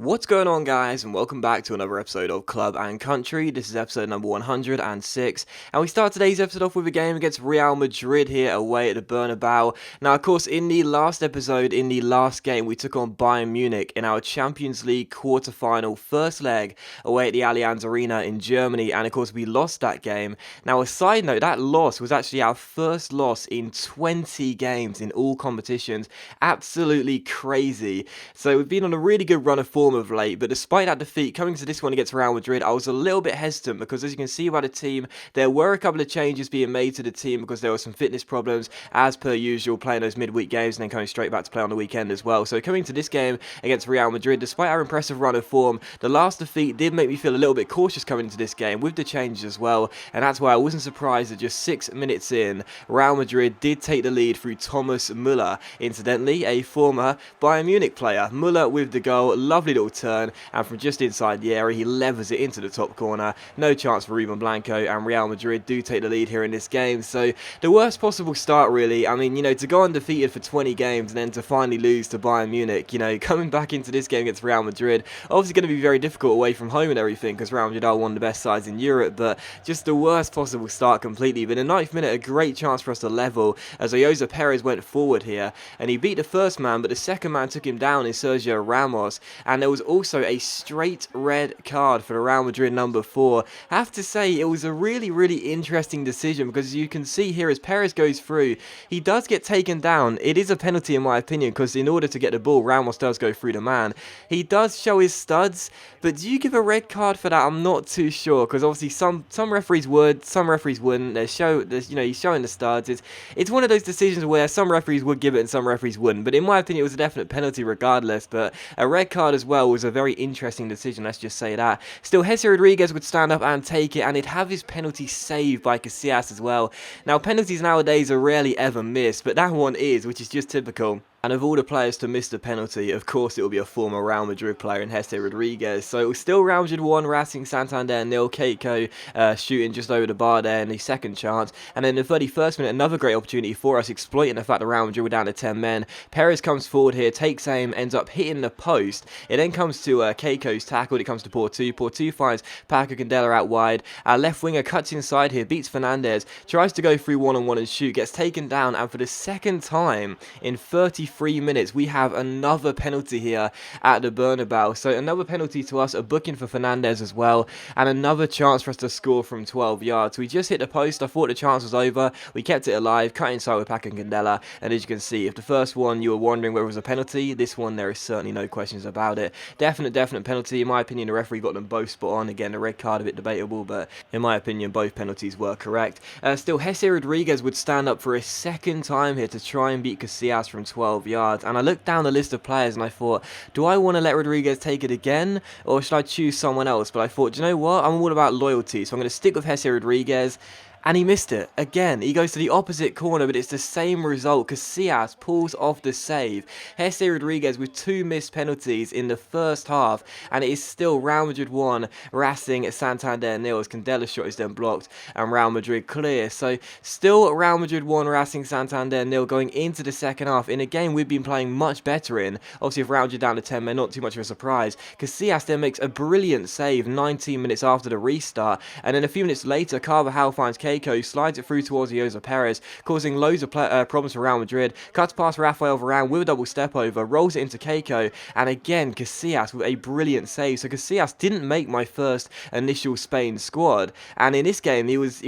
What's going on, guys, and welcome back to another episode of Club and Country. This is episode number 106, and we start today's episode off with a game against Real Madrid here away at the Bernabeu. Now, of course, in the last episode, in the last game, we took on Bayern Munich in our Champions League quarter-final first leg away at the Allianz Arena in Germany, and of course, we lost that game. Now, a side note, that loss was actually our first loss in 20 games in all competitions. Absolutely crazy. So we've been on a really good run of form of late, but despite that defeat, coming to this one against Real Madrid, I was a little bit hesitant because, as you can see by the team, there were a couple of changes being made to the team because there were some fitness problems, as per usual, playing those midweek games and then coming straight back to play on the weekend as well. So coming to this game against Real Madrid, despite our impressive run of form, the last defeat did make me feel a little bit cautious coming into this game with the changes as well, and that's why I wasn't surprised that just 6 minutes in, Real Madrid did take the lead through Thomas Müller, incidentally a former Bayern Munich player. Müller with the goal, lovely little turn, and from just inside the area he levers it into the top corner. No chance for Ruben Blanco, and Real Madrid do take the lead here in this game. So the worst possible start, really. I mean, to go undefeated for 20 games and then to finally lose to Bayern Munich, coming back into this game against Real Madrid, obviously going to be very difficult away from home and everything because Real Madrid are one of the best sides in Europe, but just the worst possible start completely. But in the 9th minute, a great chance for us to level as Jose Perez went forward here, and he beat the first man, but the second man took him down in Sergio Ramos, and there was also a straight red card for the Real Madrid number 4. I have to say, it was a really interesting decision because, as you can see here, as Perez goes through, he does get taken down. It is a penalty in my opinion because in order to get the ball, Ramos does go through the man. He does show his studs, but do you give a red card for that? I'm not too sure because obviously some referees would, some referees wouldn't. He's showing the studs. It's one of those decisions where some referees would give it and some referees wouldn't. But in my opinion, it was a definite penalty regardless. But a red card as well was a very interesting decision, let's just say that. Still, Jesse Rodriguez would stand up and take it, and he'd have his penalty saved by Casillas as well. Now, penalties nowadays are rarely ever missed, but that one is, which is just typical. And of all the players to miss the penalty, of course it will be a former Real Madrid player in Jesse Rodriguez. So it was still Real Madrid 1, Racing Santander 0, Keiko shooting just over the bar there in the second chance. And then in the 31st minute, another great opportunity for us, exploiting the fact that Real Madrid were down to 10 men. Perez comes forward here, takes aim, ends up hitting the post. It then comes to Keiko's tackle, it comes to Portu. Portu finds Paco Candela out wide. Our left winger cuts inside here, beats Fernandez, tries to go through one-on-one and shoot, gets taken down, and for the second time in 33 minutes, we have another penalty here at the Bernabeu. So another penalty to us, a booking for Fernandez as well, and another chance for us to score from 12 yards. We just hit the post. I thought the chance was over. We kept it alive, cut inside with Paco Candela, and as you can see, if the first one you were wondering whether it was a penalty, this one there is certainly no questions about it. Definite penalty. In my opinion, the referee got them both spot on. Again, the red card a bit debatable, but in my opinion, both penalties were correct. Still, Jesse Rodriguez would stand up for a second time here to try and beat Casillas from 12 yards, and I looked down the list of players and I thought, do I want to let Rodriguez take it again, or should I choose someone else? But I thought, do you know what, I'm all about loyalty, so I'm going to stick with Jesse Rodriguez. And he missed it. Again, he goes to the opposite corner, but it's the same result. Casillas pulls off the save. Jesse Rodriguez with 2 missed penalties in the first half, and it is still Real Madrid 1, Racing Santander 0, as Candela's shot is then blocked, and Real Madrid clear. So, still Real Madrid 1, Racing Santander 0 going into the second half, in a game we've been playing much better in. Obviously, if Real Madrid down to 10 men, not too much of a surprise. Casillas then makes a brilliant save 19 minutes after the restart, and then a few minutes later, Carvajal finds Keiko, slides it through towards Jose Perez, causing loads of problems for Real Madrid, cuts past Rafael Varane with a double step over, rolls it into Keiko, and again Casillas with a brilliant save. So Casillas didn't make my first initial Spain squad, and in this game he was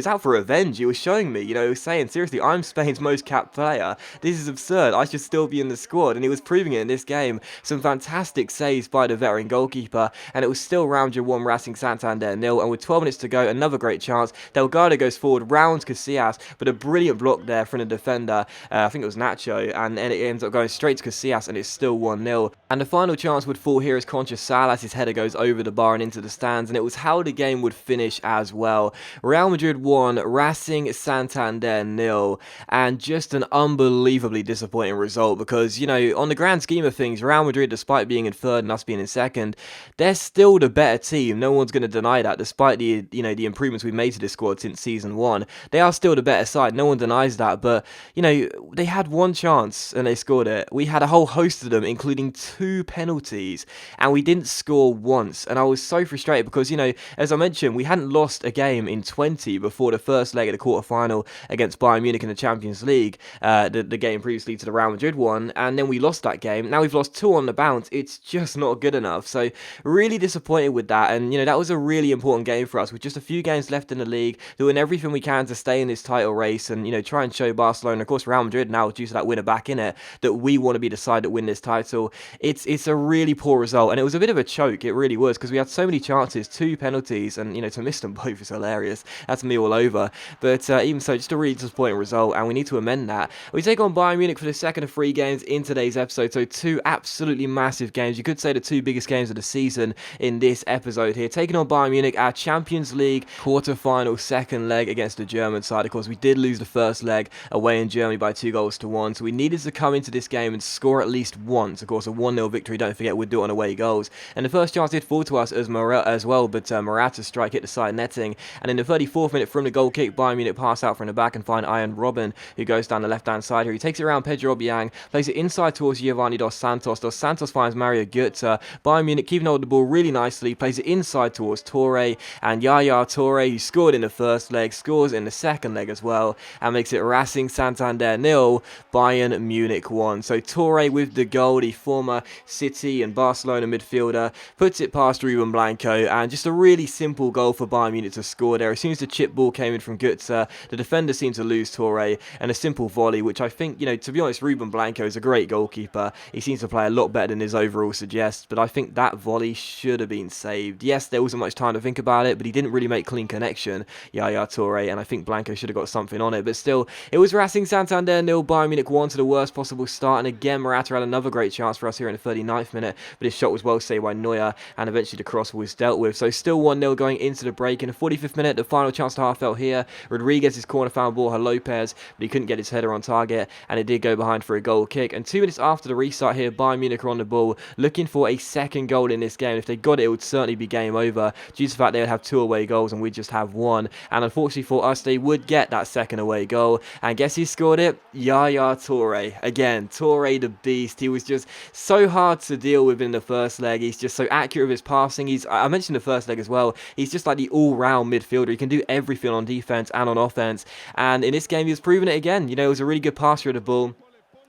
out for revenge. He was showing me, he was saying, seriously, I'm Spain's most capped player, this is absurd, I should still be in the squad, and he was proving it in this game. Some fantastic saves by the veteran goalkeeper, and it was still Real Madrid 1, Racing Santander 0, and with 12 minutes to go, another great chance. Delgado goes forward, rounds Casillas, but a brilliant block there from the defender, I think it was Nacho, and then it ends up going straight to Casillas, and it's still 1-0. And the final chance would fall here as Concha Salas, his header goes over the bar and into the stands, and it was how the game would finish as well. Real Madrid 1, Racing Santander 0, and just an unbelievably disappointing result because, on the grand scheme of things, Real Madrid, despite being in third and us being in second, they're still the better team. No one's going to deny that, despite the improvements we've made to this squad since season 1. They are still the better side, no one denies that, but, you know, they had one chance and they scored it. We had a whole host of them, including 2 penalties, and we didn't score once, and I was so frustrated because, you know, as I mentioned, we hadn't lost a game in 20 before the first leg of the quarter-final against Bayern Munich in the Champions League, the game previously to the Real Madrid one, and then we lost that game. Now we've lost 2 on the bounce. It's just not good enough, so really disappointed with that, and, you know, that was a really important game for us with just a few games left in the league, doing everything we can to stay in this title race and, you know, try and show Barcelona, of course Real Madrid now due to that winner back in it, that we want to be the side that win this title. It's a really poor result, and it was a bit of a choke, it really was, because we had so many chances, 2 penalties, and, you know, to miss them both is hilarious. That's me all over, but even so, just a really disappointing result, and we need to amend that. We take on Bayern Munich for the second of 3 games in today's episode, so 2 absolutely massive games. You could say the 2 biggest games of the season in this episode here. Taking on Bayern Munich, our Champions League quarter-final second leg against the German side. Of course, we did lose the first leg away in Germany by 2-1, so we needed to come into this game and score at least once. Of course, a 1-0 victory, don't forget, we'd do it on away goals. And the first chance did fall to us as well, but Morata's strike hit the side netting. And in the 34th minute from the goal kick, Bayern Munich pass out from the back and find Ian Robben, who goes down the left-hand side here. He takes it around Pedro Obiang, plays it inside towards Giovanni Dos Santos. Dos Santos finds Mario Götze. Bayern Munich keeping hold of the ball really nicely, plays it inside towards Touré, and Yaya Touré, who scored in the first leg, scores in the second leg as well, and makes it Racing Santander 0, Bayern Munich 1. So Touré with the goal, the former City and Barcelona midfielder, puts it past Ruben Blanco, and just a really simple goal for Bayern Munich to score there. As soon as the chip ball came in from Götze, the defender seemed to lose Touré, and a simple volley, which I think, you know, to be honest, Ruben Blanco is a great goalkeeper. He seems to play a lot better than his overall suggests, but I think that volley should have been saved. Yes, there wasn't much time to think about it, but he didn't really make clean connection, Yaya Touré, and I think Blanco should have got something on it, but still, it was Racing Santander 0, Bayern Munich 1 to the worst possible start, and again, Morata had another great chance for us here in the 39th minute, but his shot was well saved by Neuer, and eventually the cross was dealt with. So still 1-0 going into the break. In the 45th minute, the final chance to half felt here. Rodriguez's corner found ball to Lopez, but he couldn't get his header on target, and it did go behind for a goal kick. And 2 minutes after the restart here, Bayern Munich are on the ball, looking for a second goal in this game. If they got it, it would certainly be game over, due to the fact they would have 2 away goals and we'd just have 1. And unfortunately for us, they would get that second away goal. And guess who scored it? Yaya Touré. Again, Touré the beast. He was just so hard to deal with in the first leg. He's just so accurate with his passing. I mentioned the first leg as well. He's just like the all-round midfielder. He can do everything on defense and on offense. And in this game, he was proving it again. You know, he was a really good passer of the ball.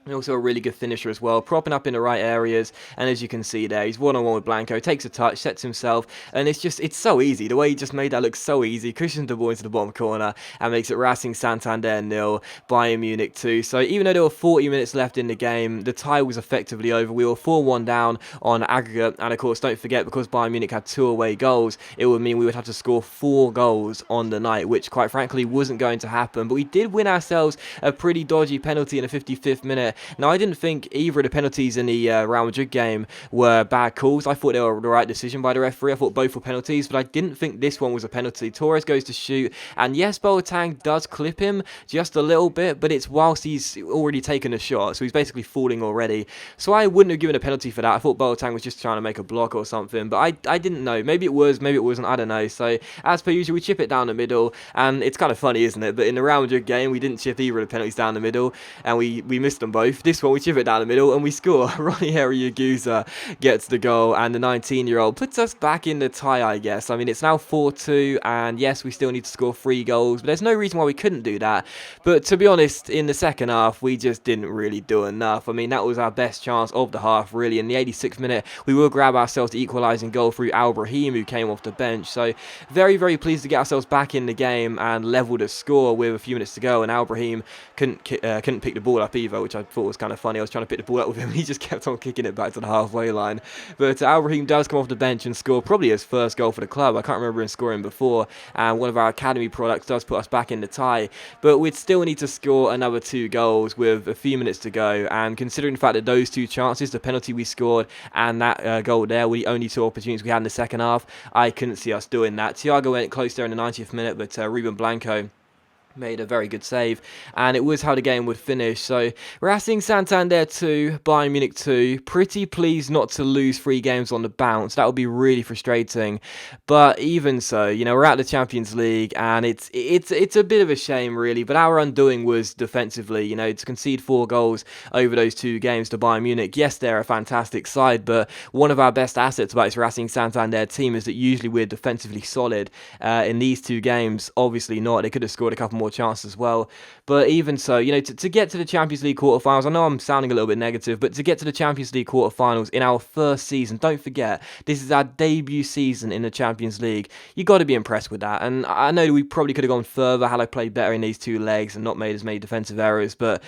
And also a really good finisher as well, propping up in the right areas, and as you can see there, he's one-on-one with Blanco, takes a touch, sets himself, and it's so easy. The way he just made that look so easy, cushions the ball into the bottom corner, and makes it Racing Santander 0, Bayern Munich 2. So even though there were 40 minutes left in the game, the tie was effectively over. We were 4-1 down on aggregate, and of course, don't forget, because Bayern Munich had 2 away goals, it would mean we would have to score 4 goals on the night, which quite frankly wasn't going to happen. But we did win ourselves a pretty dodgy penalty in the 55th minute. Now, I didn't think either of the penalties in the Real Madrid game were bad calls. I thought they were the right decision by the referee. I thought both were penalties, but I didn't think this one was a penalty. Torres goes to shoot, and yes, Boateng does clip him just a little bit, but it's whilst he's already taken a shot, so he's basically falling already. So I wouldn't have given a penalty for that. I thought Boateng was just trying to make a block or something, but I didn't know. Maybe it was, maybe it wasn't, I don't know. So as per usual, we chip it down the middle, and it's kind of funny, isn't it? But in the Real Madrid game, we didn't chip either of the penalties down the middle, and we missed them both. This one, we chip it down the middle, and we score. Ranieri Yagusa gets the goal, and the 19-year-old puts us back in the tie, I guess. I mean, it's now 4-2, and yes, we still need to score 3 goals, but there's no reason why we couldn't do that. But to be honest, in the second half, we just didn't really do enough. I mean, that was our best chance of the half, really. In the 86th minute, we will grab ourselves the equalising goal through Al Brahim, who came off the bench. So, very, very pleased to get ourselves back in the game and level the score with a few minutes to go, and Al Brahim couldn't pick the ball up either, which I thought was kind of funny. I was trying to pick the ball up with him, he just kept on kicking it back to the halfway line. But Al Brahim does come off the bench and score probably his first goal for the club. I can't remember him scoring before, and one of our academy products does put us back in the tie. But we'd still need to score another 2 goals with a few minutes to go, and considering the fact that those 2 chances, the penalty we scored and that goal there, were the only 2 opportunities we had in the second half, I couldn't see us doing that. Thiago went close there in the 90th minute, but Ruben Blanco made a very good save, and it was how the game would finish. So Racing Santander 2, Bayern Munich 2. Pretty pleased not to lose 3 games on the bounce. That would be really frustrating. But even so, we're at the Champions League, and it's a bit of a shame, really. But our undoing was defensively. To concede 4 goals over those 2 games to Bayern Munich. Yes, they're a fantastic side, but one of our best assets about this Racing Santander team is that usually we're defensively solid. In these 2 games, obviously not. They could have scored a couple more chances as well. But even so, to get to the Champions League quarterfinals, I know I'm sounding a little bit negative, but to get to the Champions League quarterfinals in our first season, don't forget, this is our debut season in the Champions League. You got to be impressed with that. And I know we probably could have gone further had I played better in these 2 legs and not made as many defensive errors. But,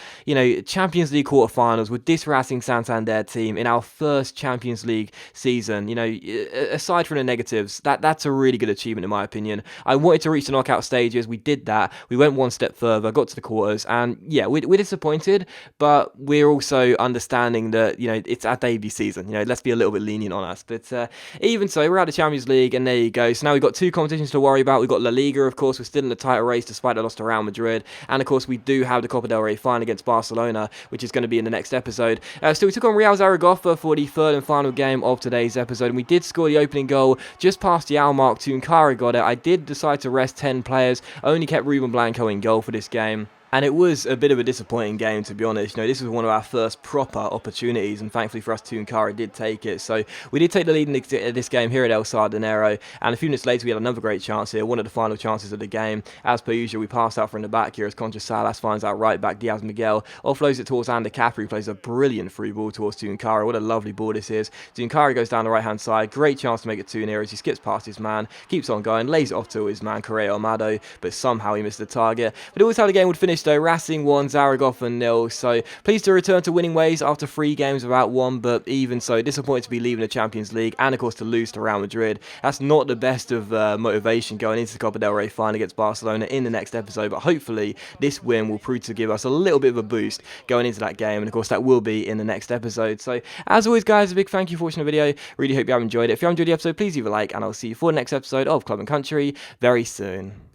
Champions League quarterfinals with this Racing Santander team in our first Champions League season, aside from the negatives, that's a really good achievement in my opinion. I wanted to reach the knockout stages. We did that. We went one step further, got to the quarters, and yeah, we're disappointed, but we're also understanding that, it's our debut season. Let's be a little bit lenient on us. But even so, we're at the Champions League, and there you go. So now we've got 2 competitions to worry about. We've got La Liga, of course. We're still in the title race despite the loss to Real Madrid. And of course, we do have the Copa del Rey final against Barcelona, which is going to be in the next episode. So we took on Real Zaragoza for the 3rd and final game of today's episode, and we did score the opening goal just past the hour mark. Tunkara got it. I did decide to rest 10 players. Only kept Ruben Blanco in goal for this game. And it was a bit of a disappointing game, to be honest. This was one of our first proper opportunities, and thankfully for us, Tunkara did take it. So we did take the lead in this game here at El Sardinero, and a few minutes later we had another great chance here, one of the final chances of the game. As per usual, we passed out from the back here as Contra Salas finds out right back Diaz Miguel, offloads it towards Ander Capri, who plays a brilliant through ball towards Tunkara. What a lovely ball this is. Tunkara goes down the right-hand side, great chance to make it 2-0 as he skips past his man, keeps on going, lays it off to his man Correa Amado, but somehow he missed the target. But it was how the game would finish though. Racing 1, Zaragoza 0. So pleased to return to winning ways after 3 games without one, but even so, disappointed to be leaving the Champions League and of course to lose to Real Madrid. That's not the best of motivation going into the Copa del Rey final against Barcelona in the next episode, but hopefully this win will prove to give us a little bit of a boost going into that game, and of course that will be in the next episode. So as always guys, a big thank you for watching the video. Really hope you have enjoyed it. If you have enjoyed the episode, please leave a like, and I'll see you for the next episode of Club and Country very soon.